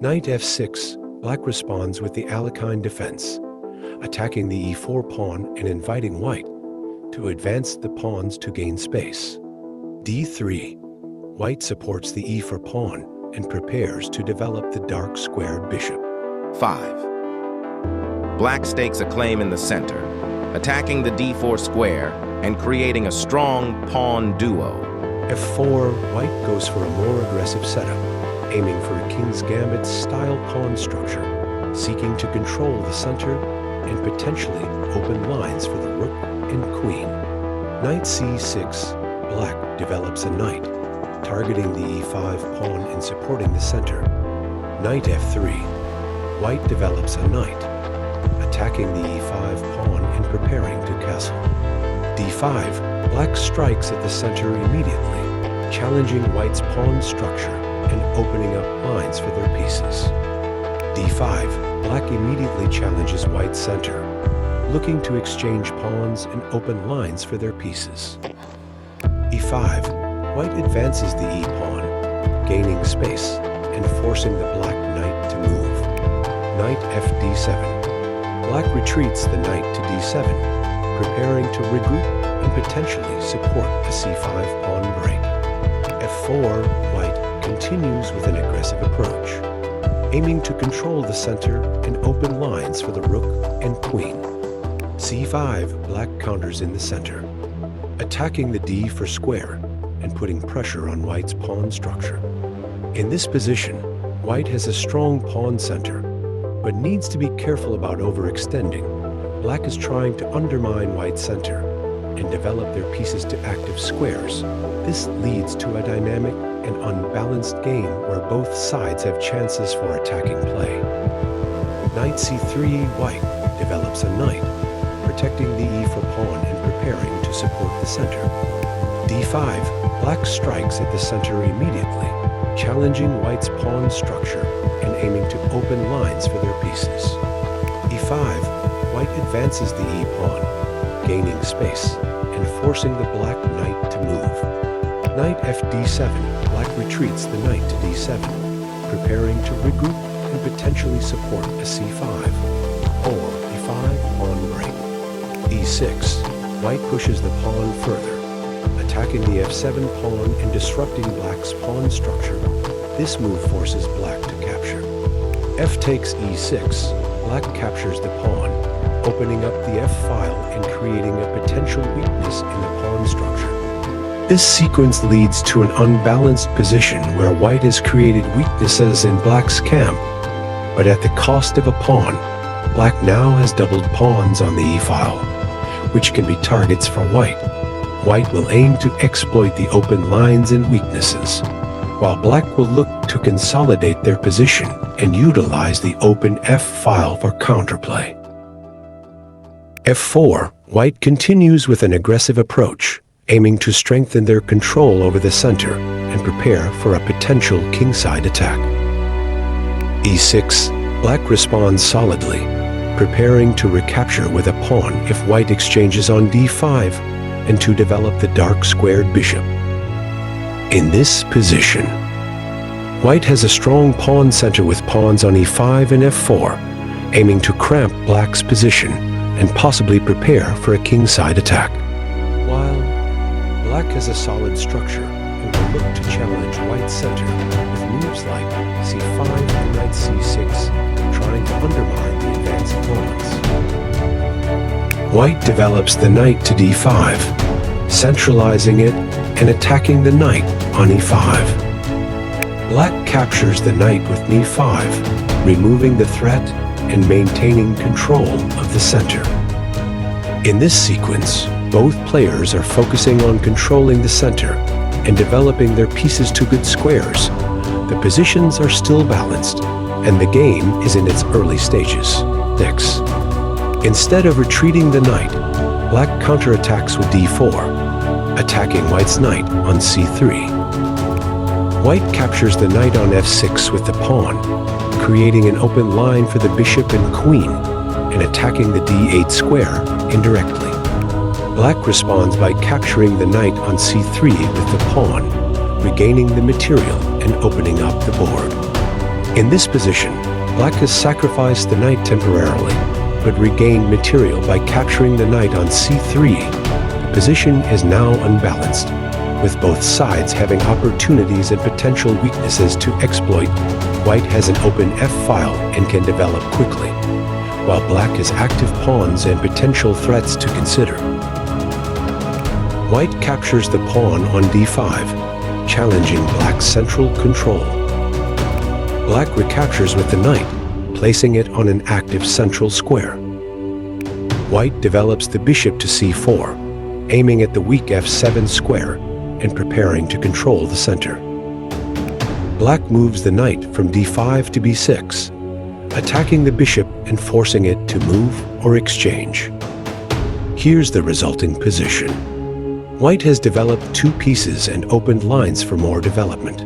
Knight f6, black responds with the Alekhine defense, attacking the e4 pawn and inviting white to advance the pawns to gain space. d3, white supports the e4 pawn and prepares to develop the dark squared bishop. 5. Black stakes a claim in the center, attacking the d4 square and creating a strong pawn duo. f4, white goes for a more aggressive setup, aiming for a king's gambit style pawn structure, seeking to control the center and potentially open lines for the rook and queen. Knight c6, black develops a knight, targeting the e5 pawn and supporting the center. Knight f3, white develops a knight, attacking the e5 pawn and preparing to castle. d5, black strikes at the center immediately, challenging white's pawn structure and opening up lines for their pieces. d5, black immediately challenges white's center, looking to exchange pawns and open lines for their pieces. e5, white advances the e-pawn, gaining space and forcing the black knight to move. Knight fd7, black retreats the knight to d7, preparing to regroup and potentially support a c5 pawn break. f4, white continues with an aggressive approach, aiming to control the center and open lines for the rook and queen. c5, black counters in the center, attacking the d4 square and putting pressure on white's pawn structure. In this position, white has a strong pawn center, but needs to be careful about overextending. Black is trying to undermine white's center and develop their pieces to active squares. This leads to a dynamic and unbalanced game where both sides have chances for attacking play. Knight c3, white develops a knight, protecting the e4 pawn and preparing to support the center. d5, black strikes at the center immediately, challenging white's pawn structure and aiming to open lines for their pieces. e5, white advances the e-pawn, gaining space and forcing the black knight to move. Knight fd7, black retreats the knight to d7, preparing to regroup and potentially support a c5 or e5 pawn break. e6, white pushes the pawn further, attacking the f7 pawn and disrupting black's pawn structure. This move forces black to capture. F takes e6, black captures the pawn, opening up the f file and creating a potential weakness in the pawn structure. This sequence leads to an unbalanced position where white has created weaknesses in black's camp, but at the cost of a pawn. Black now has doubled pawns on the e-file, which can be targets for white. White will aim to exploit the open lines and weaknesses, while black will look to consolidate their position and utilize the open f-file for counterplay. f4, white continues with an aggressive approach, aiming to strengthen their control over the center and prepare for a potential kingside attack. e6, black responds solidly, preparing to recapture with a pawn if white exchanges on d5 and to develop the dark squared bishop. In this position, white has a strong pawn center with pawns on e5 and f4, aiming to cramp black's position and possibly prepare for a kingside attack. While black has a solid structure and will look to challenge white's center with moves like c5 and knight c6, trying to undermine the advanced pawns. White develops the knight to d5, centralizing it and attacking the knight on e5. Black captures the knight with e5, removing the threat and maintaining control of the center. In this sequence, both players are focusing on controlling the center and developing their pieces to good squares. The positions are still balanced, and the game is in its early stages. Next, instead of retreating the knight, black counterattacks with d4, attacking white's knight on c3. White captures the knight on f6 with the pawn, creating an open line for the bishop and queen, and attacking the d8 square indirectly. Black responds by capturing the knight on c3 with the pawn, regaining the material and opening up the board. In this position, black has sacrificed the knight temporarily, but regained material by capturing the knight on c3. The position is now unbalanced, with both sides having opportunities and potential weaknesses to exploit. White has an open f-file and can develop quickly, while black has active pawns and potential threats to consider. White captures the pawn on d5, challenging black's central control. Black recaptures with the knight, placing it on an active central square. White develops the bishop to c4, aiming at the weak f7 square and preparing to control the center. Black moves the knight from d5 to b6, attacking the bishop and forcing it to move or exchange. Here's the resulting position. White has developed two pieces and opened lines for more development,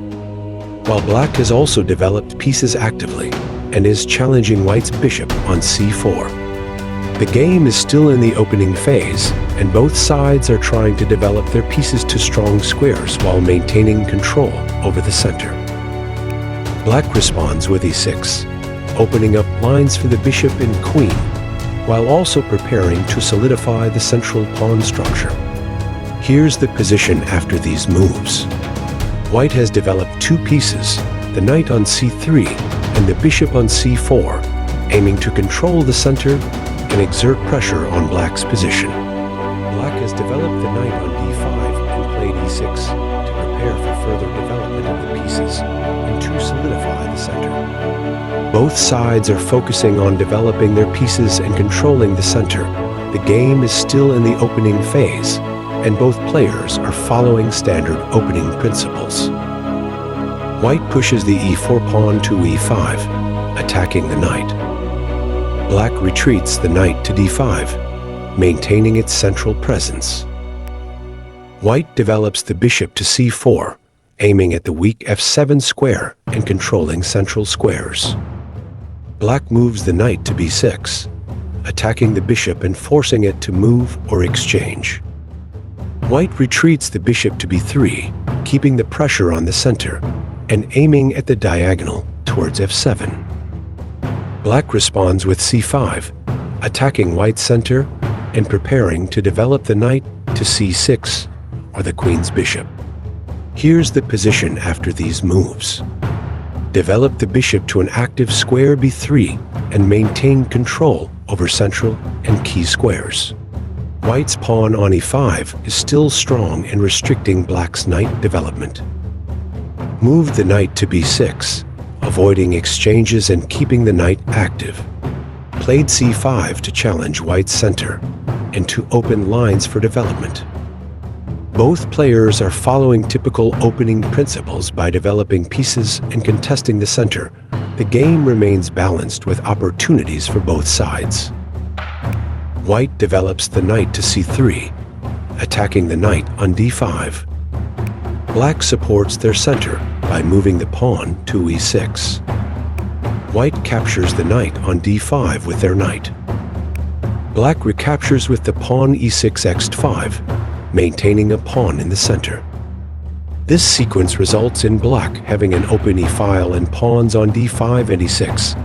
while black has also developed pieces actively and is challenging white's bishop on c4. The game is still in the opening phase, and both sides are trying to develop their pieces to strong squares while maintaining control over the center. Black responds with e6, opening up lines for the bishop and queen, while also preparing to solidify the central pawn structure. Here's the position after these moves. White has developed two pieces, the knight on c3 and the bishop on c4, aiming to control the center and exert pressure on black's position. Black has developed the knight on d5 and played e6 to prepare for further development of the pieces and to solidify the center. Both sides are focusing on developing their pieces and controlling the center. The game is still in the opening phase, and both players are following standard opening principles. White pushes the e4 pawn to e5, attacking the knight. Black retreats the knight to d5, maintaining its central presence. White develops the bishop to c4, aiming at the weak f7 square and controlling central squares. Black moves the knight to b6, attacking the bishop and forcing it to move or exchange. White retreats the bishop to b3, keeping the pressure on the center and aiming at the diagonal towards f7. Black responds with c5, attacking white's center and preparing to develop the knight to c6 or the queen's bishop. Here's the position after these moves. Develop the bishop to an active square b3 and maintain control over central and key squares. White's pawn on e5 is still strong and restricting black's knight development. Move the knight to b6, avoiding exchanges and keeping the knight active. Played c5 to challenge white's center and to open lines for development. Both players are following typical opening principles by developing pieces and contesting the center. The game remains balanced with opportunities for both sides. White develops the knight to c3, attacking the knight on d5. Black supports their center by moving the pawn to e6. White captures the knight on d5 with their knight. Black recaptures with the pawn e6x5, maintaining a pawn in the center. This sequence results in black having an open e-file and pawns on d5 and e6,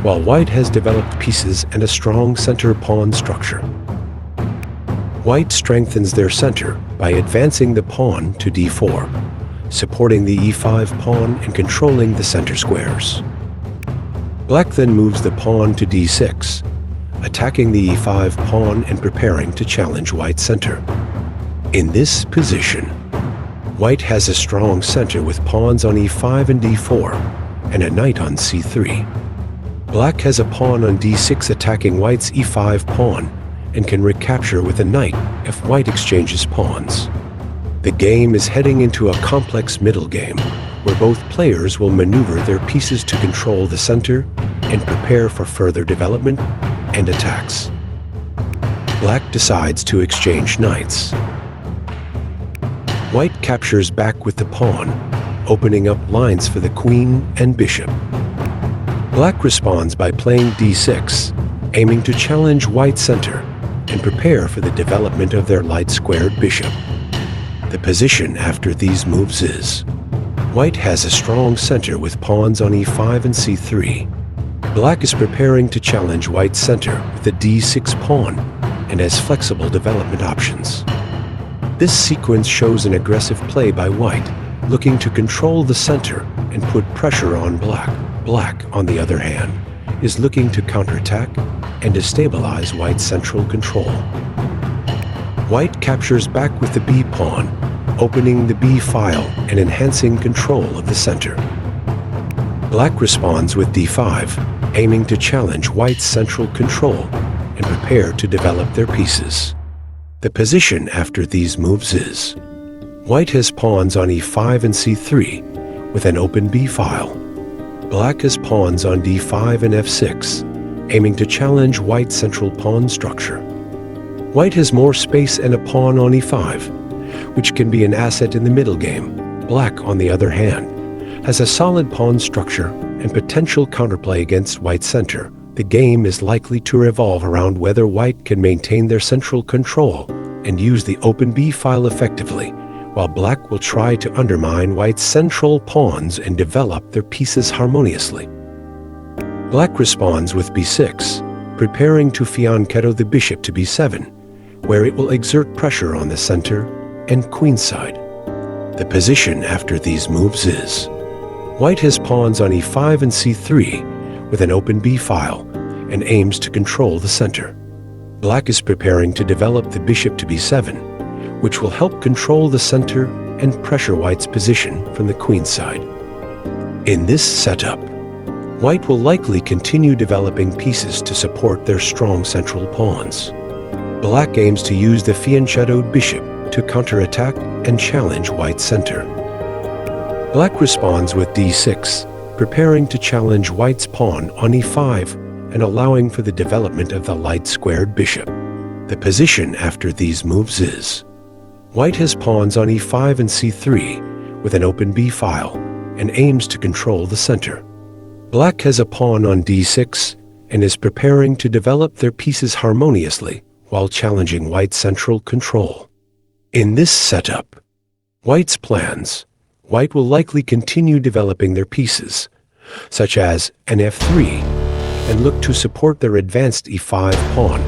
while white has developed pieces and a strong center pawn structure. White strengthens their center by advancing the pawn to d4, supporting the e5 pawn and controlling the center squares. Black then moves the pawn to d6, attacking the e5 pawn and preparing to challenge white's center. In this position, white has a strong center with pawns on e5 and d4, and a knight on c3. Black has a pawn on d6 attacking white's e5 pawn, and can recapture with a knight if white exchanges pawns. The game is heading into a complex middle game, where both players will maneuver their pieces to control the center and prepare for further development and attacks. Black decides to exchange knights. White captures back with the pawn, opening up lines for the queen and bishop. Black responds by playing d6, aiming to challenge white's center and prepare for the development of their light-squared bishop. The position after these moves is: White has a strong center with pawns on e5 and c3. Black is preparing to challenge White's center with the d6 pawn and has flexible development options. This sequence shows an aggressive play by White, looking to control the center and put pressure on Black. Black, on the other hand, is looking to counterattack and destabilize White's central control. White captures back with the b pawn, opening the b file and enhancing control of the center. Black responds with d5, aiming to challenge White's central control and prepare to develop their pieces. The position after these moves is: White has pawns on e5 and c3 with an open b file. Black has pawns on d5 and f6, aiming to challenge White's central pawn structure. White has more space and a pawn on e5, which can be an asset in the middle game. Black, on the other hand, has a solid pawn structure and potential counterplay against White's center. The game is likely to revolve around whether White can maintain their central control and use the open b file effectively, while Black will try to undermine White's central pawns and develop their pieces harmoniously. Black responds with b6, preparing to fianchetto the bishop to b7, where it will exert pressure on the center and queenside. The position after these moves is: White has pawns on e5 and c3 with an open b file and aims to control the center. Black is preparing to develop the bishop to b7, which will help control the center and pressure White's position from the queenside. In this setup, White will likely continue developing pieces to support their strong central pawns. Black aims to use the fianchettoed bishop to counterattack and challenge White's center. Black responds with d6, preparing to challenge White's pawn on e5 and allowing for the development of the light-squared bishop. The position after these moves is: White has pawns on e5 and c3 with an open b file and aims to control the center. Black has a pawn on d6 and is preparing to develop their pieces harmoniously while challenging White's central control. In this setup, White's plans: White will likely continue developing their pieces, such as an f3, and look to support their advanced e5 pawn.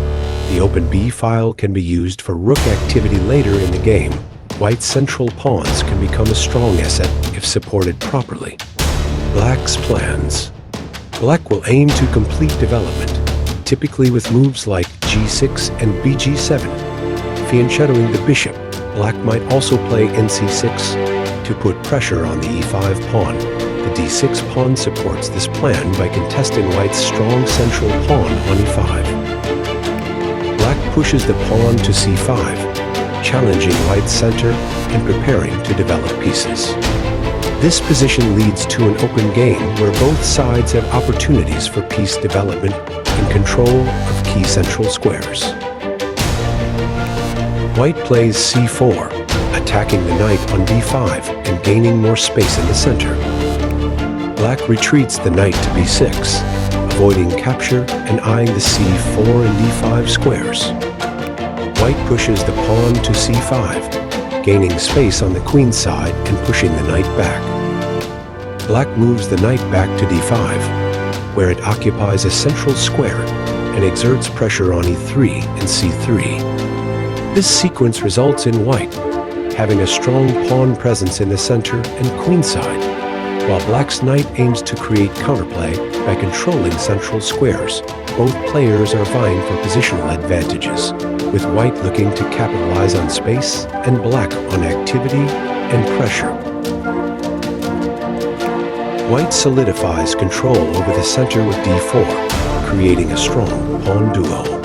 The open b file can be used for rook activity later in the game. White's central pawns can become a strong asset if supported properly. Black's plans: Black will aim to complete development, typically with moves like g6 and bg7. Fianchettoing the bishop, Black might also play nc6 to put pressure on the e5 pawn. The d6 pawn supports this plan by contesting White's strong central pawn on e5. Black pushes the pawn to c5, challenging White's center and preparing to develop pieces. This position leads to an open game where both sides have opportunities for piece development and control of key central squares. White plays c4, attacking the knight on d5 and gaining more space in the center. Black retreats the knight to b6, avoiding capture and eyeing the c4 and d5 squares. White pushes the pawn to c5, gaining space on the queen side and pushing the knight back. Black moves the knight back to d5, where it occupies a central square and exerts pressure on e3 and c3. This sequence results in White having a strong pawn presence in the center and queenside, while Black's knight aims to create counterplay by controlling central squares. Both players are vying for positional advantages, with White looking to capitalize on space and Black on activity and pressure. White solidifies control over the center with d4, creating a strong pawn duo.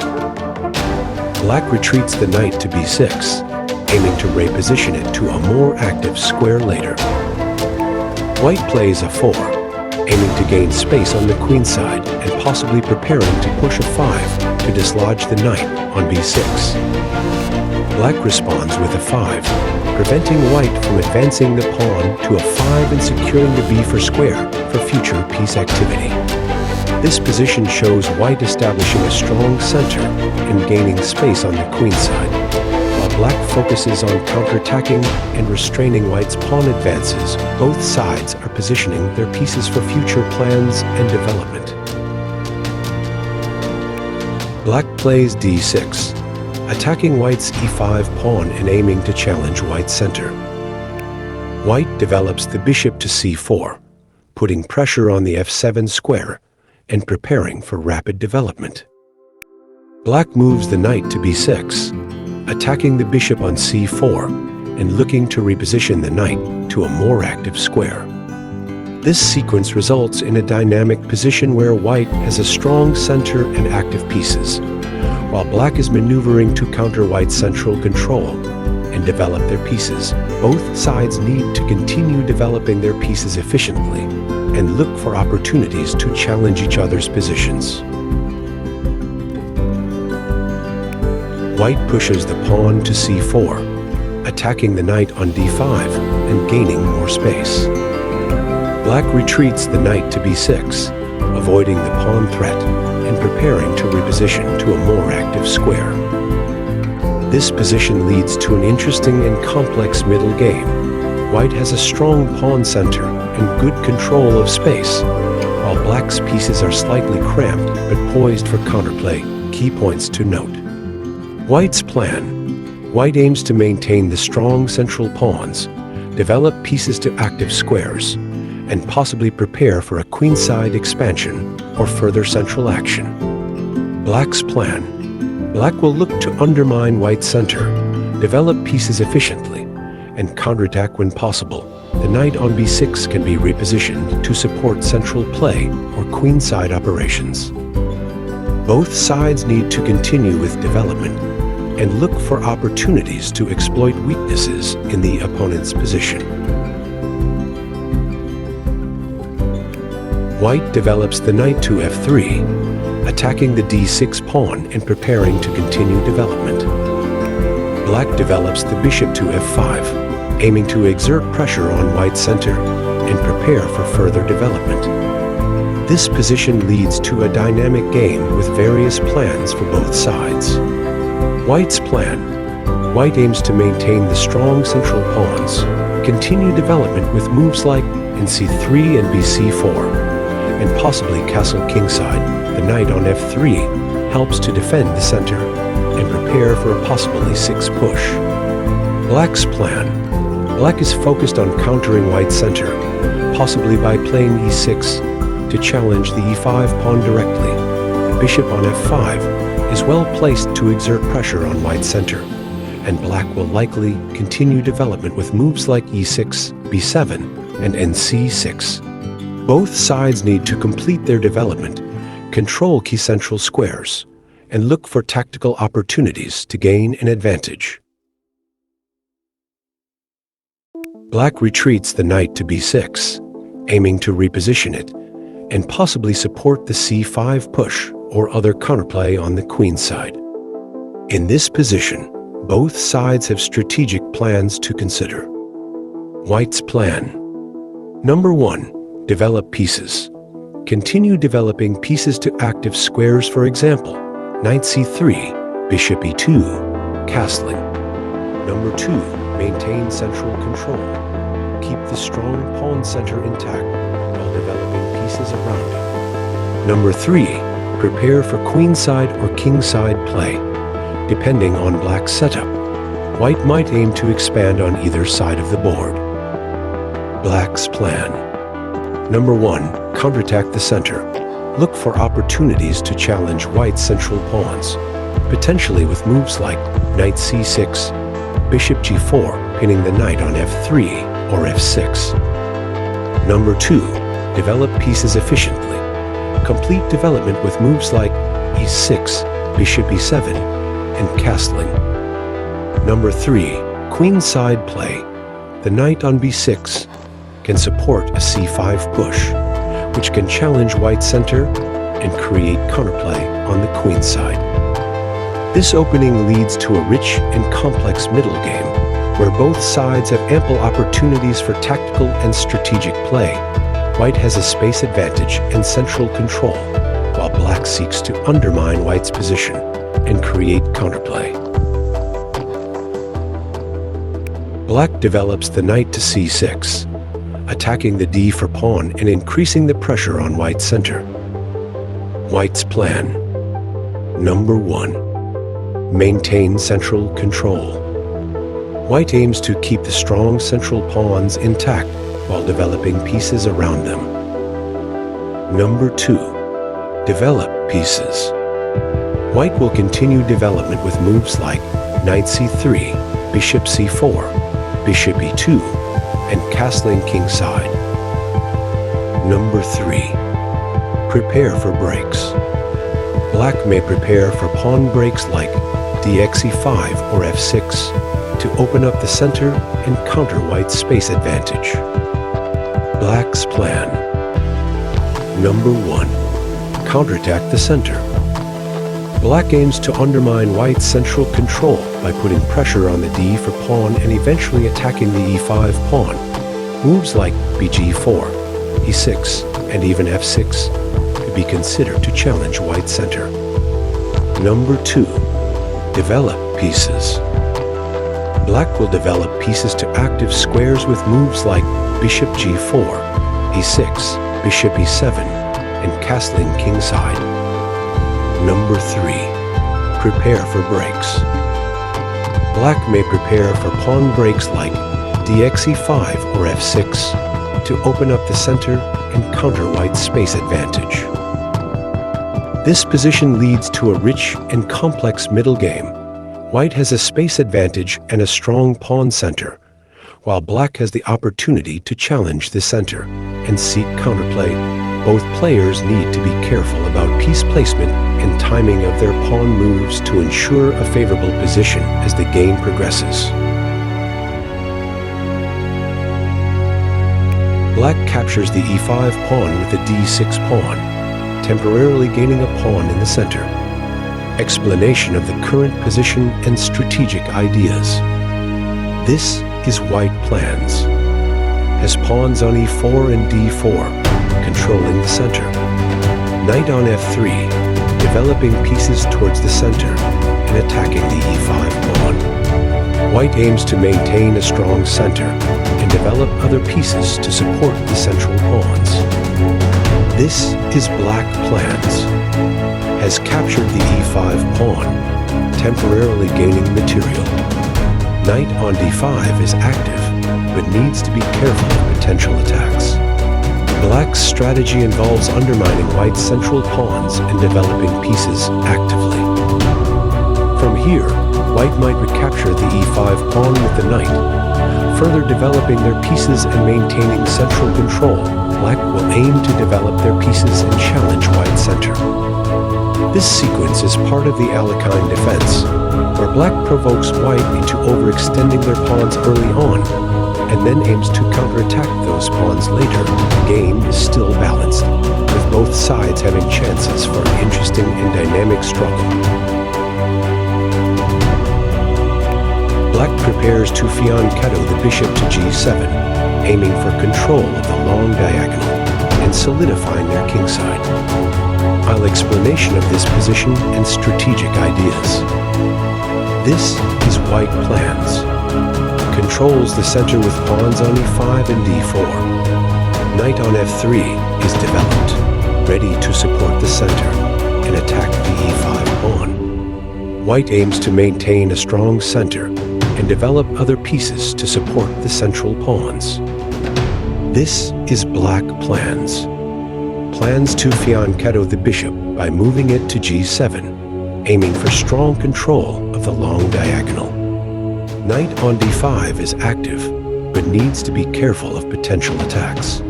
Black retreats the knight to b6, aiming to reposition it to a more active square later. White plays a4, aiming to gain space on the queenside and possibly preparing to push a 5 to dislodge the knight on b6. Black responds with a 5, preventing White from advancing the pawn to a 5 and securing the b4 square for future piece activity. This position shows White establishing a strong center and gaining space on the queenside, while Black focuses on counterattacking and restraining White's pawn advances. Both sides are positioning their pieces for future plans and development. Black plays d6, attacking White's e5 pawn and aiming to challenge White's center. White develops the bishop to c4, putting pressure on the f7 square and preparing for rapid development. Black moves the knight to b6, attacking the bishop on c4 and looking to reposition the knight to a more active square. This sequence results in a dynamic position where White has a strong center and active pieces, while Black is maneuvering to counter White's central control and develop their pieces. Both sides need to continue developing their pieces efficiently and look for opportunities to challenge each other's positions. White pushes the pawn to c4, attacking the knight on d5 and gaining more space. Black retreats the knight to b6, avoiding the pawn threat and preparing to reposition to a more active square. This position leads to an interesting and complex middle game. White has a strong pawn center and good control of space, while Black's pieces are slightly cramped but poised for counterplay. Key points to note. White's plan. White aims to maintain the strong central pawns, develop pieces to active squares, and possibly prepare for a queenside expansion or further central action. Black's plan. Black will look to undermine White's center, develop pieces efficiently, and counterattack when possible. The knight on b6 can be repositioned to support central play or queenside operations. Both sides need to continue with development and look for opportunities to exploit weaknesses in the opponent's position. White develops the knight to f3, attacking the d6 pawn and preparing to continue development. Black develops the bishop to f5, aiming to exert pressure on White's center and prepare for further development. This position leads to a dynamic game with various plans for both sides. White's plan. White aims to maintain the strong central pawns, continue development with moves like nc3 and bc4, and possibly castle kingside. The knight on f3 helps to defend the center and prepare for a possible e6 push. Black's plan. Black is focused on countering White's center, possibly by playing e6 to challenge the e5 pawn directly. The bishop on f5 is well placed to exert pressure on White's center, and Black will likely continue development with moves like e6, b7, and nc6. Both sides need to complete their development, control key central squares, and look for tactical opportunities to gain an advantage. Black retreats the knight to b6, aiming to reposition it, and possibly support the c5 push or other counterplay on the queen side. In this position, both sides have strategic plans to consider. White's plan. Number 1. Develop pieces. Continue developing pieces to active squares, for example, knight c3, bishop e2, castling. Number 2. Maintain central control. Keep the strong pawn center intact while developing pieces around it. Number 3. Prepare for queenside or kingside play. Depending on Black's setup, White might aim to expand on either side of the board. Black's plan. Number 1. Counterattack the center. Look for opportunities to challenge White's central pawns, potentially with moves like knight c6, bishop g4, pinning the knight on f3 or f6. Number 2. Develop pieces efficiently. Complete development with moves like e6, bishop e7, and castling. Number 3. Queenside play. The knight on b6 can support a c5 push, which can challenge White's center and create counterplay on the queen side. This opening leads to a rich and complex middle game, where both sides have ample opportunities for tactical and strategic play. White has a space advantage and central control, while Black seeks to undermine White's position and create counterplay. Black develops the knight to c6, attacking the d4 pawn and increasing the pressure on white's center. White's plan. Number 1. Maintain central control. White aims to keep the strong central pawns intact while developing pieces around them. Number 2. Develop pieces. White will continue development with moves like knight c3, bishop c4, bishop e2, and castling kingside. Number 3. Prepare for breaks. Black may prepare for pawn breaks like dxe5 or f6 to open up the center and counter white's space advantage. Black's plan. Number 1. Counterattack the center. Black aims to undermine white's central control by putting pressure on the d4 pawn and eventually attacking the e5 pawn. Moves like bg4, e6, and even f6 could be considered to challenge white's center. Number 2. Develop pieces. Black will develop pieces to active squares with moves like bishop g4, e6, bishop e7, and castling kingside. Number 3. Prepare for breaks. Black may prepare for pawn breaks like dxe5 or f6 to open up the center and counter white's space advantage. This position leads to a rich and complex middle game. White has a space advantage and a strong pawn center, while black has the opportunity to challenge the center and seek counterplay. Both players need to be careful about piece placement and timing of their pawn moves to ensure a favorable position as the game progresses. Black captures the e5 pawn with the d6 pawn, temporarily gaining a pawn in the center. Explanation of the current position and strategic ideas. This is white plans. Has pawns on e4 and d4, controlling the center. Knight on f3, developing pieces towards the center and attacking the e5 pawn. White aims to maintain a strong center and develop other pieces to support the central pawns. This is black plans. Has captured the e5 pawn, temporarily gaining material. Knight on d5 is active, but needs to be careful of potential attacks. Black's strategy involves undermining white's central pawns and developing pieces actively. From here, white might recapture the e5 pawn with the knight, further developing their pieces and maintaining central control. Black will aim to develop their pieces and challenge white's center. This sequence is part of the Alekhine defense, where black provokes white into overextending their pawns early on, and then aims to counterattack those pawns later. The game is still balanced, with both sides having chances for an interesting and dynamic struggle. Black prepares to fianchetto the bishop to g7, aiming for control of the long diagonal and solidifying their kingside. I'll explanation of this position and strategic ideas. This is white plans. Controls the center with pawns on e5 and d4. Knight on f3 is developed, ready to support the center and attack the e5 pawn. White aims to maintain a strong center and develop other pieces to support the central pawns. This is black plans. Plans to fianchetto the bishop by moving it to g7, aiming for strong control of the long diagonal. Knight on d5 is active, but needs to be careful of potential attacks.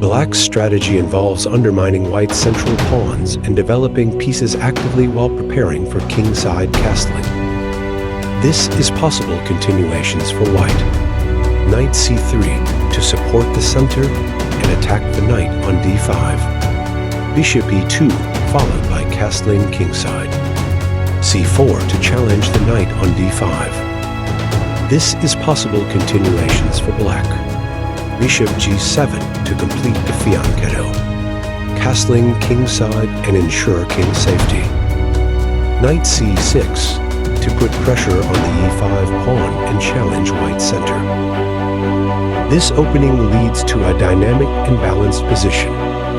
Black's strategy involves undermining white's central pawns and developing pieces actively while preparing for kingside castling. This is possible continuations for white. Knight c3 to support the center and attack the knight on d5. Bishop e2 followed by castling kingside. c4 to challenge the knight on d5. This is possible continuations for black. Bishop g7 to complete the fianchetto. Castling kingside and ensure king safety. Knight c6 to put pressure on the e5 pawn and challenge white's center. This opening leads to a dynamic and balanced position,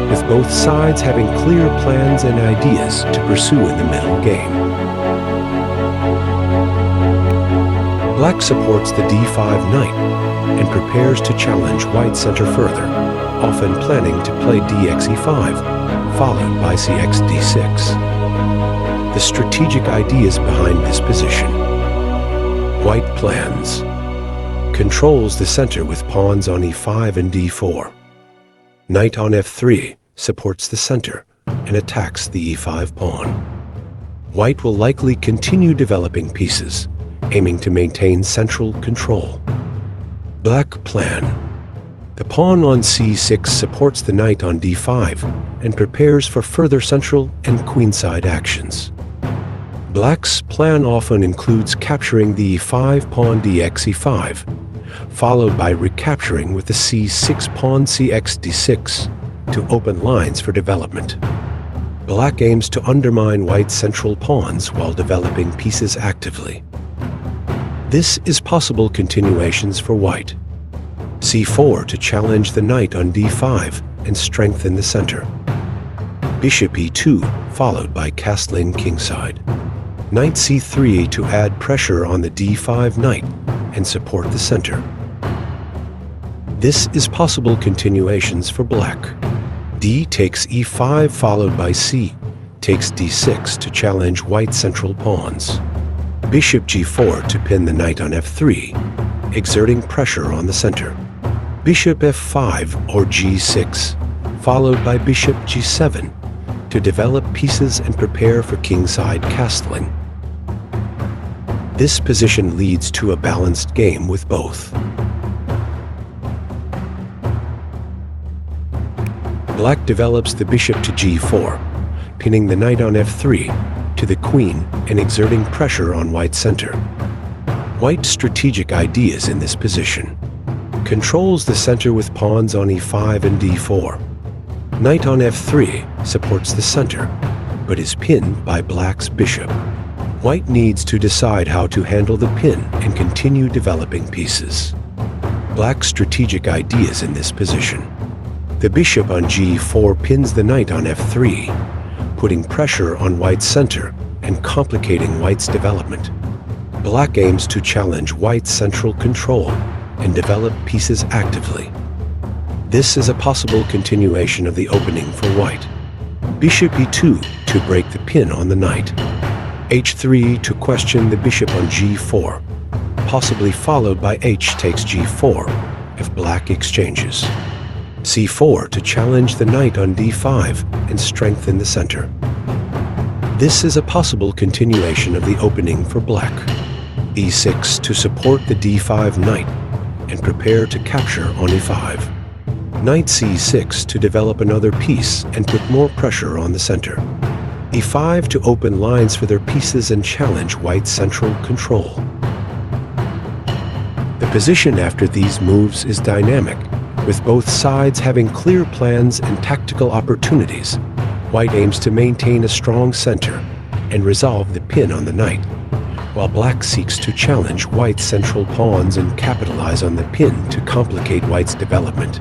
with both sides having clear plans and ideas to pursue in the middle game. Black supports the d5 knight and prepares to challenge white's center further, often planning to play dxe5, followed by cx d6. The strategic ideas behind this position. White plans. Controls the center with pawns on e5 and d4. Knight on f3 supports the center and attacks the e5 pawn. White will likely continue developing pieces, aiming to maintain central control. Black plan. The pawn on c6 supports the knight on d5 and prepares for further central and queenside actions. Black's plan often includes capturing the e5 pawn dxe5, followed by recapturing with the c6 pawn cx d6 to open lines for development. Black aims to undermine white's central pawns while developing pieces actively. This is possible continuations for white. c4 to challenge the knight on d5 and strengthen the center. Bishop e2 followed by castling kingside. Knight c3 to add pressure on the d5 knight and support the center. This is possible continuations for black. D takes e5 followed by c takes d6 to challenge white's central pawns. Bishop g4 to pin the knight on f3, exerting pressure on the center. Bishop f5 or g6, followed by bishop g7 to develop pieces and prepare for kingside castling. This position leads to a balanced game with both. Black develops the bishop to g4, pinning the knight on f3 to the queen and exerting pressure on white's center. White's strategic ideas in this position. Controls the center with pawns on e5 and d4. Knight on f3 supports the center, but is pinned by black's bishop. White needs to decide how to handle the pin and continue developing pieces. Black's strategic ideas in this position. The bishop on g4 pins the knight on f3, putting pressure on white's center and complicating white's development. Black aims to challenge white's central control and develop pieces actively. This is a possible continuation of the opening for white. Bishop e2 to break the pin on the knight. h3 to question the bishop on g4, possibly followed by h takes g4 if black exchanges. c4 to challenge the knight on d5 and strengthen the center. This is a possible continuation of the opening for black. e6 to support the d5 knight and prepare to capture on e5. Knight c6 to develop another piece and put more pressure on the center. e5 to open lines for their pieces and challenge white's central control. The position after these moves is dynamic, with both sides having clear plans and tactical opportunities. White aims to maintain a strong center and resolve the pin on the knight, while black seeks to challenge white's central pawns and capitalize on the pin to complicate white's development.